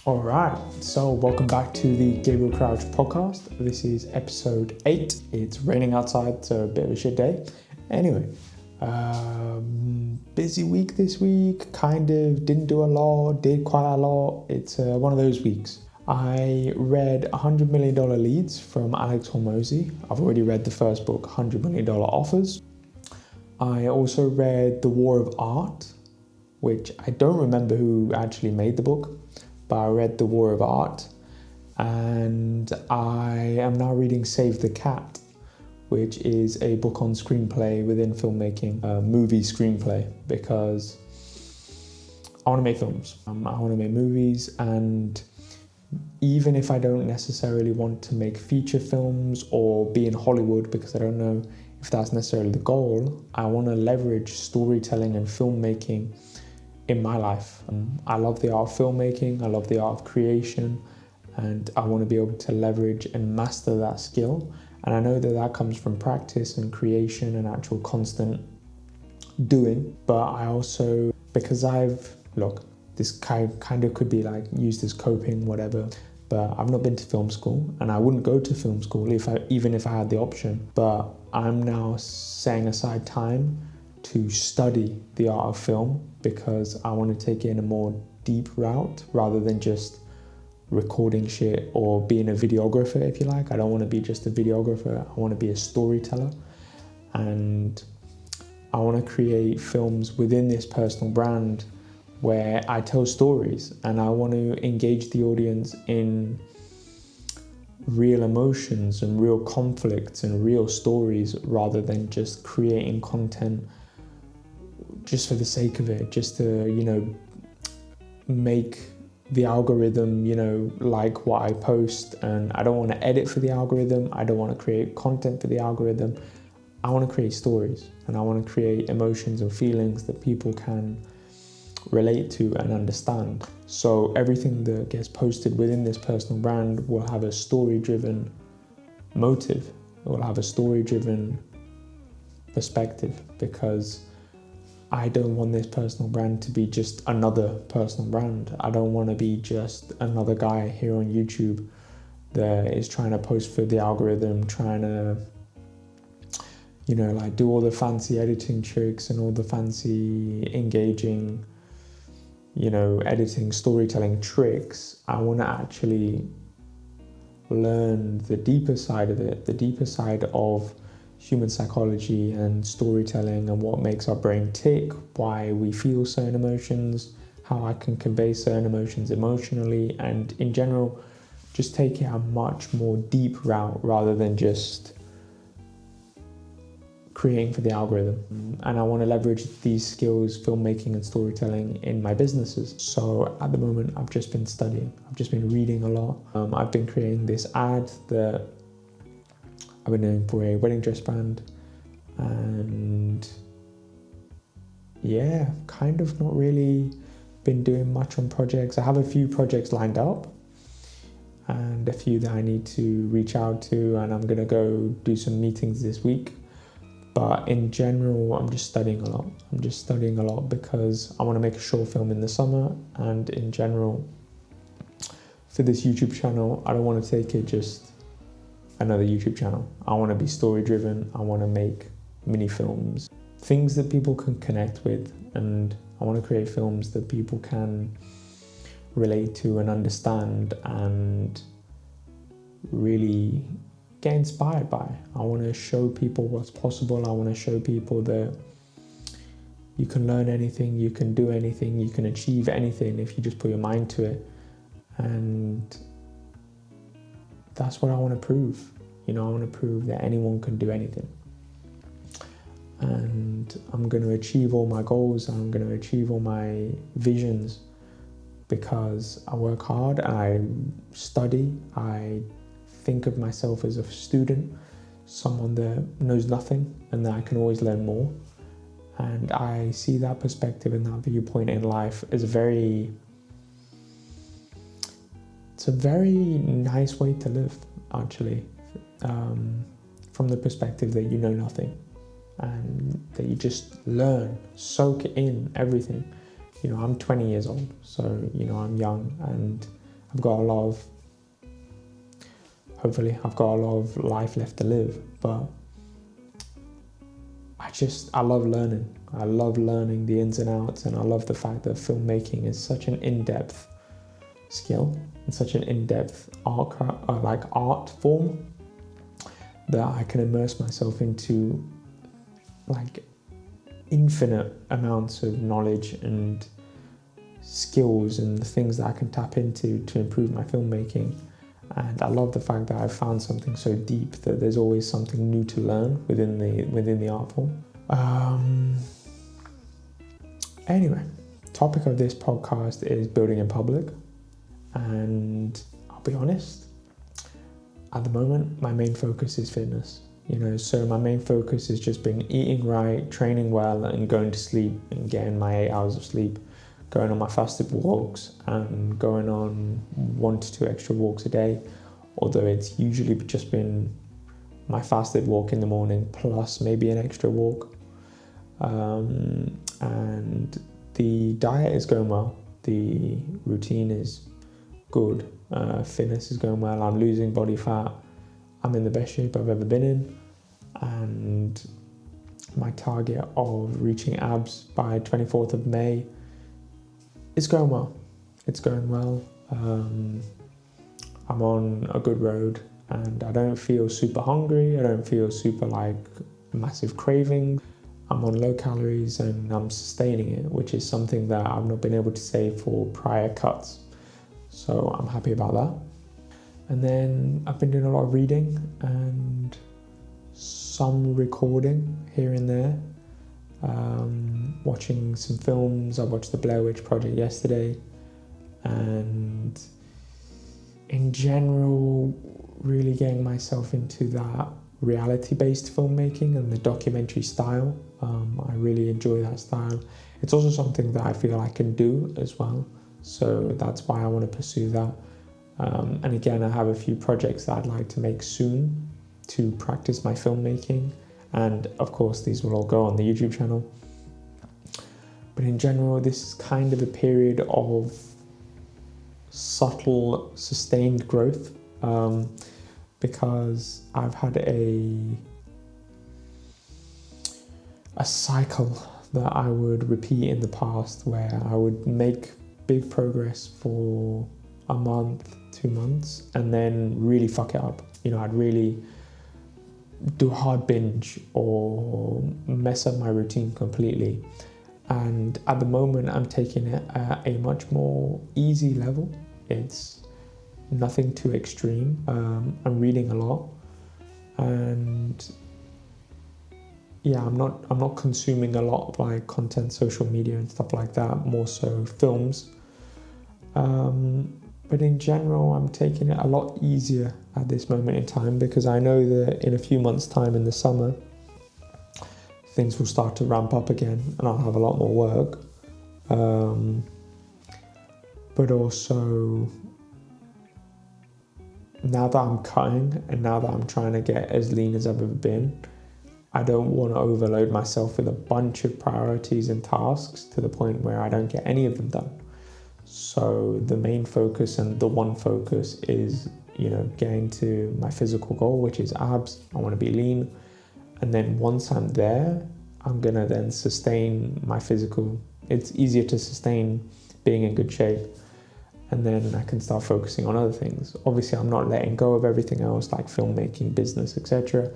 All right, so welcome back to the Gabriel Crouch podcast. This is episode 8. It's raining outside, so a bit of a shit day. Anyway, busy week this week, kind of didn't do a lot, did quite a lot. It's one of those weeks. I read $100 Million Leads from Alex Hormozy. I've already read the first book, $100 Million Offers. I also read The War of Art, which I don't remember who actually made the book, but I read The War of Art. And I am now reading Save the Cat, which is a book on screenplay within filmmaking, a movie screenplay, because I want to make films. I want to make movies, and even if I don't necessarily want to make feature films or be in Hollywood, because I don't know if that's necessarily the goal, I want to leverage storytelling and filmmaking in my life. I love the art of filmmaking, I love the art of creation, and I want to be able to leverage and master that skill. And I know that that comes from practice and creation and actual constant doing. But I also, because this kind of could be like used as coping, whatever, but I've not been to film school, and I wouldn't go to film school even if I had the option. But I'm now setting aside time to study the art of film, because I want to take it in a more deep route rather than just recording shit or being a videographer, if you like. I don't want to be just a videographer. I want to be a storyteller, and I want to create films within this personal brand where I tell stories, and I want to engage the audience in real emotions and real conflicts and real stories, rather than just creating content just for the sake of it, just to, make the algorithm, like what I post. And I don't want to edit for the algorithm. I don't want to create content for the algorithm. I want to create stories, and I want to create emotions and feelings that people can relate to and understand. So everything that gets posted within this personal brand will have a story-driven motive. It will have a story-driven perspective, because I don't want this personal brand to be just another personal brand. I don't want to be just another guy here on YouTube that is trying to post for the algorithm, trying to, do all the fancy editing tricks and all the fancy engaging, editing, storytelling tricks. I want to actually learn the deeper side of it, the deeper side of human psychology and storytelling, and what makes our brain tick, why we feel certain emotions, how I can convey certain emotions emotionally, and in general, just take it a much more deep route rather than just creating for the algorithm. And I want to leverage these skills, filmmaking and storytelling, in my businesses. So at the moment, I've just been studying. I've just been reading a lot. I've been creating this ad that I've been doing for a wedding dress brand, and kind of not really been doing much on projects. I have a few projects lined up and a few that I need to reach out to, and I'm gonna go do some meetings this week. But in general, I'm just studying a lot. I'm just studying a lot because I want to make a short film in the summer, and in general, for this YouTube channel, I don't want to take it just another YouTube channel. I want to be story driven. I want to make mini films, things that people can connect with, and I want to create films that people can relate to and understand and really get inspired by. I want to show people what's possible. I want to show people that you can learn anything, you can do anything, you can achieve anything if you just put your mind to it. And that's what I want to prove. I want to prove that anyone can do anything. And I'm going to achieve all my goals, and I'm going to achieve all my visions because I work hard, and I study. I think of myself as a student, someone that knows nothing and that I can always learn more. And I see that perspective and that viewpoint in life as it's a very nice way to live, actually, from the perspective that you know nothing and that you just learn, soak in everything. I'm 20 years old, so I'm young, and I've got a lot of, hopefully, I've got a lot of life left to live, but I love learning. I love learning the ins and outs, and I love the fact that filmmaking is such an in-depth skill and such an in-depth art form that I can immerse myself into like infinite amounts of knowledge and skills and the things that I can tap into to improve my filmmaking. And I love the fact that I've found something so deep that there's always something new to learn within the art form. Anyway, topic of this podcast is building in public, and I'll be honest, at the moment my main focus is fitness. So my main focus is just been eating right, training well, and going to sleep and getting my 8 hours of sleep, going on my fasted walks and going on 1 to 2 extra walks a day, although it's usually just been my fasted walk in the morning plus maybe an extra walk. And the diet is going well, the routine is good, fitness is going well, I'm losing body fat, I'm in the best shape I've ever been in, and my target of reaching abs by 24th of May is going well. It's going well. I'm on a good road, and I don't feel super hungry. I don't feel super massive craving. I'm on low calories and I'm sustaining it, which is something that I've not been able to say for prior cuts. So I'm happy about that. And then I've been doing a lot of reading and some recording here and there. Watching some films. I watched the Blair Witch Project yesterday, and in general really getting myself into that reality-based filmmaking and the documentary style. I really enjoy that style. It's also something that I feel I can do as well, so that's why I want to pursue that. And again, I have a few projects that I'd like to make soon to practice my filmmaking, and of course these will all go on the YouTube channel. But in general, this is kind of a period of subtle, sustained growth, because I've had a cycle that I would repeat in the past, where I would make big progress for a month, 2 months, and then really fuck it up. I'd really do a hard binge or mess up my routine completely. And at the moment, I'm taking it at a much more easy level. It's nothing too extreme. I'm reading a lot, and yeah, I'm not consuming a lot of content, social media and stuff like that. More so films. But in general, I'm taking it a lot easier at this moment in time, because I know that in a few months' time in the summer, things will start to ramp up again and I'll have a lot more work. But also, now that I'm cutting and now that I'm trying to get as lean as I've ever been, I don't want to overload myself with a bunch of priorities and tasks to the point where I don't get any of them done. So the main focus and the one focus is, getting to my physical goal, which is abs. I want to be lean. And then once I'm there, I'm going to then sustain my physical. It's easier to sustain being in good shape. And then I can start focusing on other things. Obviously, I'm not letting go of everything else like filmmaking, business, etc.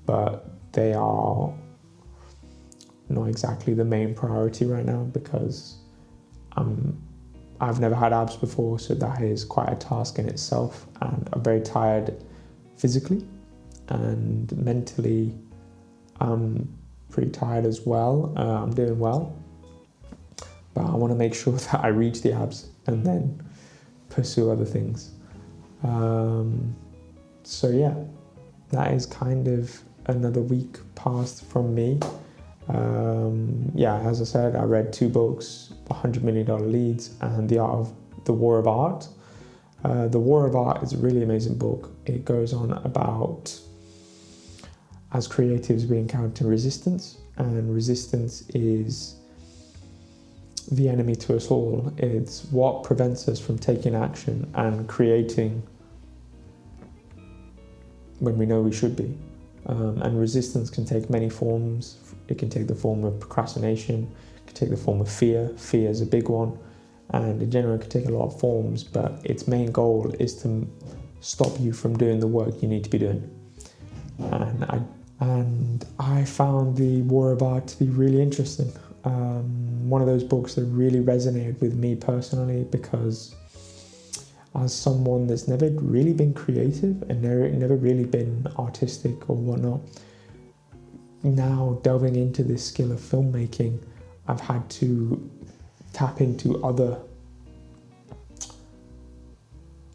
But they are not exactly the main priority right now, because I've never had abs before, so that is quite a task in itself, and I'm very tired physically, and mentally I'm pretty tired as well. I'm doing well, but I want to make sure that I reach the abs and then pursue other things. So yeah, that is kind of another week passed from me. As I said, I read 2 books, $100 Million Leads and The War of Art. The War of Art is a really amazing book. It goes on about, as creatives, we encounter resistance, and resistance is the enemy to us all. It's what prevents us from taking action and creating when we know we should be. And resistance can take many forms. It can take the form of procrastination, it can take the form of fear. Fear is a big one. And in general, it can take a lot of forms, but its main goal is to stop you from doing the work you need to be doing. And I found the War of Art to be really interesting. One of those books that really resonated with me personally, because as someone that's never really been creative and never really been artistic or whatnot, now delving into this skill of filmmaking, I've had to tap into other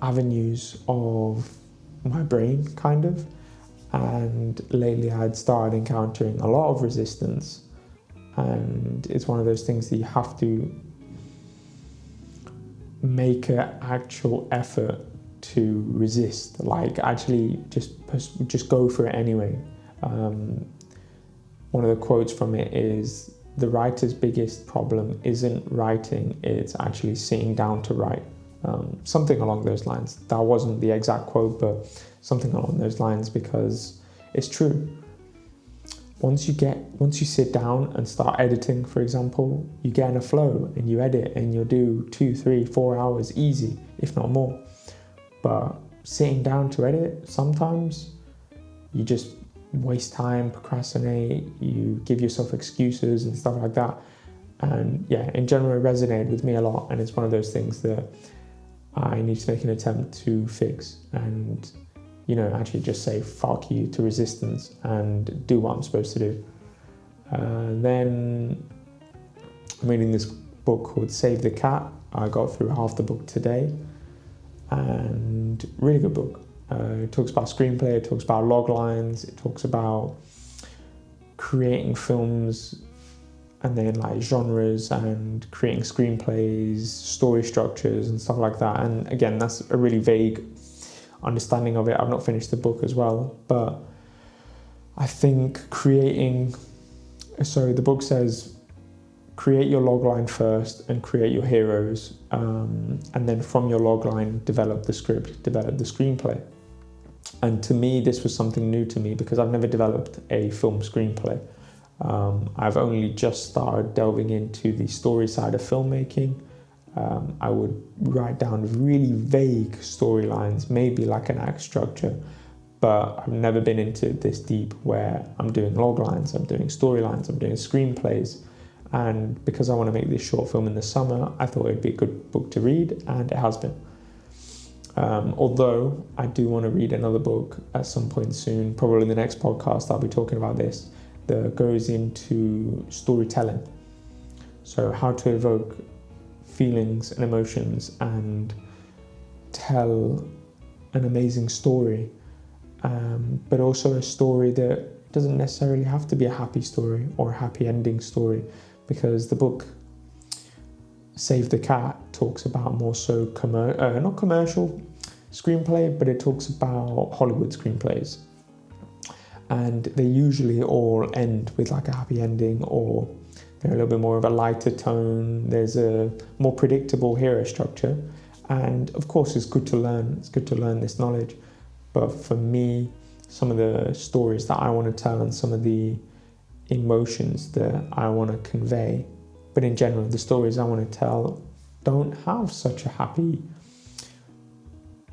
avenues of my brain, kind of. And lately I'd started encountering a lot of resistance, and it's one of those things that you have to make an actual effort to resist, like actually just go for it anyway. One of the quotes from it is, the writer's biggest problem isn't writing, it's actually sitting down to write. Something along those lines. That wasn't the exact quote, but something along those lines, because it's true. Once you sit down and start editing, for example, you get in a flow and you edit and you'll do 2, 3, 4 hours easy, if not more. But sitting down to edit, sometimes you just waste time, procrastinate, you give yourself excuses and stuff like that. And yeah, in general, it resonated with me a lot, and it's one of those things that I need to make an attempt to fix and, actually just say fuck you to resistance and do what I'm supposed to do. Then I'm reading this book called Save the Cat. I got through half the book today, and really good book. It talks about screenplay, it talks about log lines, it talks about creating films and then like genres and creating screenplays, story structures and stuff like that. And again, that's a really vague understanding of it. I've not finished the book as well, but I think the book says create your logline first and create your heroes, and then from your logline develop the script, develop the screenplay. And to me, this was something new to me because I've never developed a film screenplay. I've only just started delving into the story side of filmmaking. I would write down really vague storylines, maybe like an act structure, but I've never been into this deep where I'm doing log lines, I'm doing storylines, I'm doing screenplays. And because I want to make this short film in the summer, I thought it'd be a good book to read, and it has been. Although I do want to read another book at some point soon, probably in the next podcast I'll be talking about this, that goes into storytelling. So how to evoke feelings and emotions and tell an amazing story, but also a story that doesn't necessarily have to be a happy story or a happy ending story, because the book Save the Cat talks about more so not commercial screenplay, but it talks about Hollywood screenplays, and they usually all end with like a happy ending, or they're a little bit more of a lighter tone. There's a more predictable hero structure, and of course it's good to learn this knowledge. But for me, some of the stories that I want to tell and some of the emotions that I want to convey, but in general the stories I want to tell don't have such a happy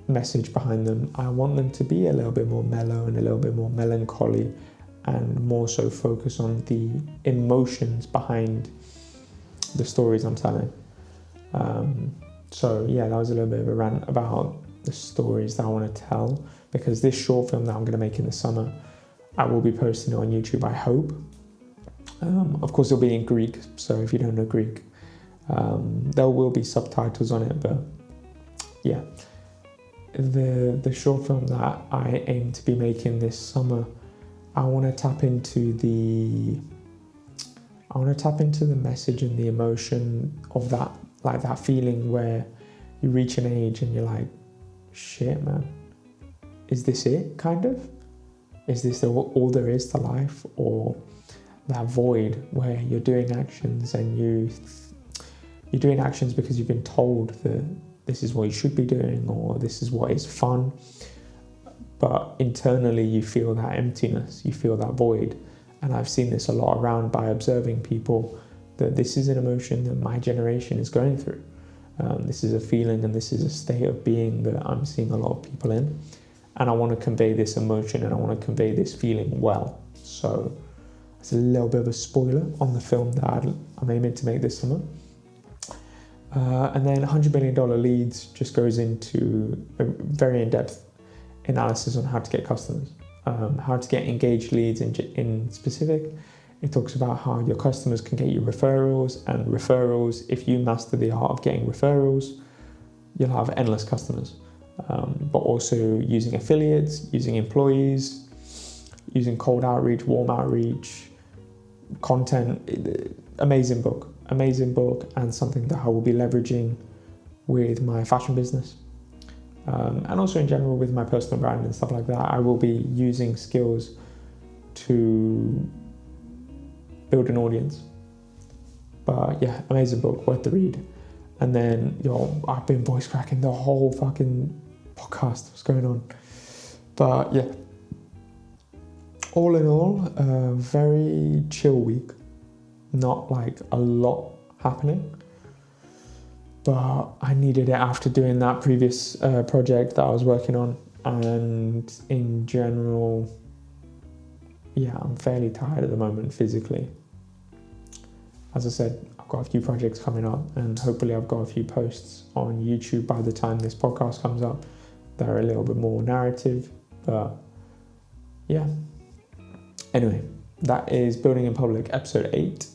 message behind them. I want them to be a little bit more mellow and a little bit more melancholy, and more so focus on the emotions behind the stories I'm telling. So yeah, that was a little bit of a rant about the stories that I want to tell, because this short film that I'm going to make in the summer, I will be posting it on YouTube, I hope. Of course it'll be in Greek, so if you don't know Greek, there will be subtitles on it, but yeah. The short film that I aim to be making this summer, I want to tap into the message and the emotion of that, like that feeling where you reach an age and you're like, shit, man, is this it, kind of? Is this all there is to life? Or that void where you're doing actions and You're doing actions because you've been told that this is what you should be doing, or this is what is fun. But internally you feel that emptiness, you feel that void. And I've seen this a lot around by observing people, that this is an emotion that my generation is going through. This is a feeling and this is a state of being that I'm seeing a lot of people in. And I want to convey this emotion and I want to convey this feeling well. So it's a little bit of a spoiler on the film that I'm aiming to make this summer. And then $100 million Leads just goes into a very in-depth analysis on how to get customers, how to get engaged leads in specific. It talks about how your customers can get you referrals, and referrals, if you master the art of getting referrals, you'll have endless customers. But also using affiliates, using employees, using cold outreach, warm outreach, content. Amazing book, and something that I will be leveraging with my fashion business. And also in general with my personal brand and stuff like that. I will be using skills to build an audience. But yeah, amazing book, worth the read. And then, I've been voice cracking the whole fucking podcast. What's going on? But yeah, all in all, a very chill week. Not like a lot happening. But I needed it after doing that previous project that I was working on. And in general, yeah, I'm fairly tired at the moment physically. As I said, I've got a few projects coming up, and hopefully I've got a few posts on YouTube by the time this podcast comes up that are a little bit more narrative. But yeah. Anyway, that is Building in Public episode 8.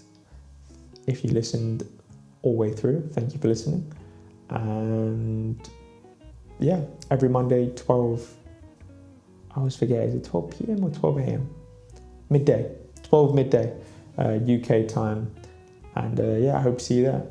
If you listened all the way through, thank you for listening. And yeah, every Monday, 12, I always forget, is it 12 p.m. or 12 a.m? Midday, 12 midday, UK time. And yeah, I hope to see you there.